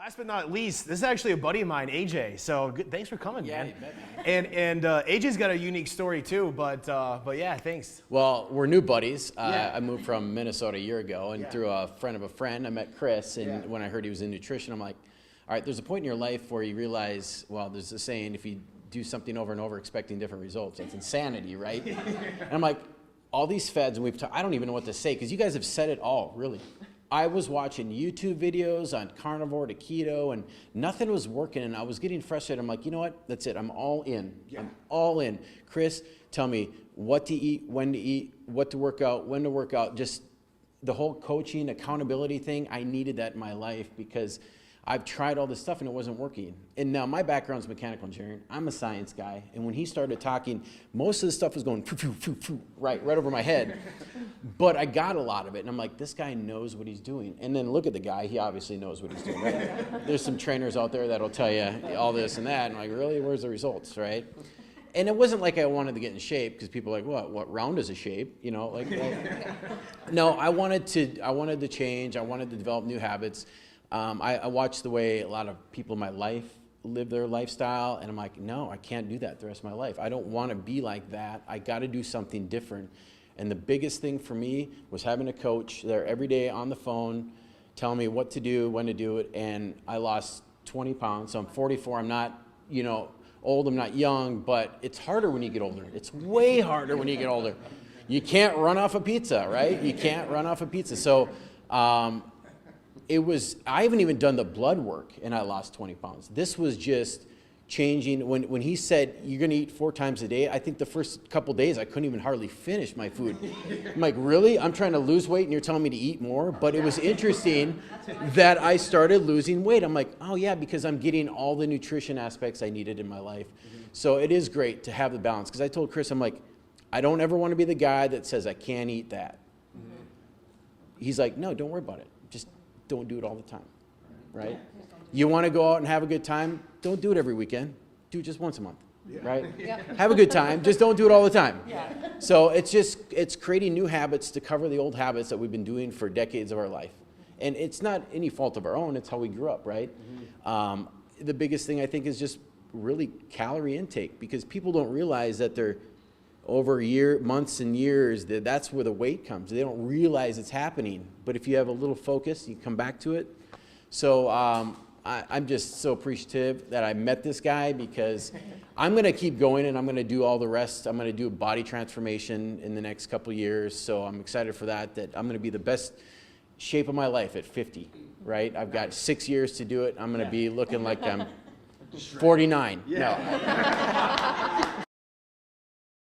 Last but not least, this is actually a buddy of mine, AJ. So thanks for coming, man. You bet, And AJ's got a unique story too, but yeah, thanks. Well, we're new buddies. I moved from Minnesota a year ago, and through a friend of a friend, I met Chris. And when I heard he was in nutrition, I'm like, all right, there's a point in your life where you realize, well, there's a saying, if you do something over and over expecting different results, it's insanity, right? And I'm like, all these feds, and I don't even know what to say, because you guys have said it all, really. I was watching YouTube videos on carnivore to keto, and nothing was working, and I was getting frustrated. I'm like, you know what? That's it. I'm all in. I'm all in. Chris, tell me what to eat, when to eat, what to work out, when to work out. Just the whole coaching, accountability thing, I needed that in my life because I've tried all this stuff and it wasn't working. And now my background's mechanical engineering. I'm a science guy. And when he started talking, most of the stuff was going right over my head. But I got a lot of it. And I'm like, this guy knows what he's doing. And then look at the guy. He obviously knows what he's doing, right? There's some trainers out there that'll tell you all this and that. And I'm like, really? Where's the results, right? And it wasn't like I wanted to get in shape because people are like, what round is a shape? You know, like, no, I wanted to change. I wanted to develop new habits. I watched the way a lot of people in my life live their lifestyle, and I'm like, no, I can't do that the rest of my life. I don't want to be like that. I got to do something different. And the biggest thing for me was having a coach there every day on the phone telling me what to do, when to do it, and I lost 20 pounds. So I'm 44. I'm not, old. I'm not young, but it's harder when you get older. It's way harder when you get older. You can't run off a pizza, right? You can't run off a pizza. So I haven't even done the blood work and I lost 20 pounds. This was just changing. When he said, you're gonna eat 4 times a day, I think the first couple days I couldn't even hardly finish my food. I'm like, really? I'm trying to lose weight and you're telling me to eat more? But it was interesting that I started losing weight. I'm like, oh yeah, because I'm getting all the nutrition aspects I needed in my life. So it is great to have the balance. Because I told Chris, I'm like, I don't ever want to be the guy that says I can't eat that. He's like, no, don't worry about it. Just don't do it all the time, right? You want to go out and have a good time? Don't do it every weekend. Do it just once a month, right? Have a good time. Just don't do it all the time. So it's creating new habits to cover the old habits that we've been doing for decades of our life. And it's not any fault of our own. It's how we grew up, right? The biggest thing I think is just really calorie intake, because people don't realize that they're over months and years, that's where the weight comes. They don't realize it's happening. But if you have a little focus, you come back to it. So I'm just so appreciative that I met this guy, because I'm going to keep going and I'm going to do all the rest. I'm going to do a body transformation in the next couple of years. So I'm excited for that I'm going to be the best shape of my life at 50, right? I've got 6 years to do it. I'm going to be looking like I'm 49. No.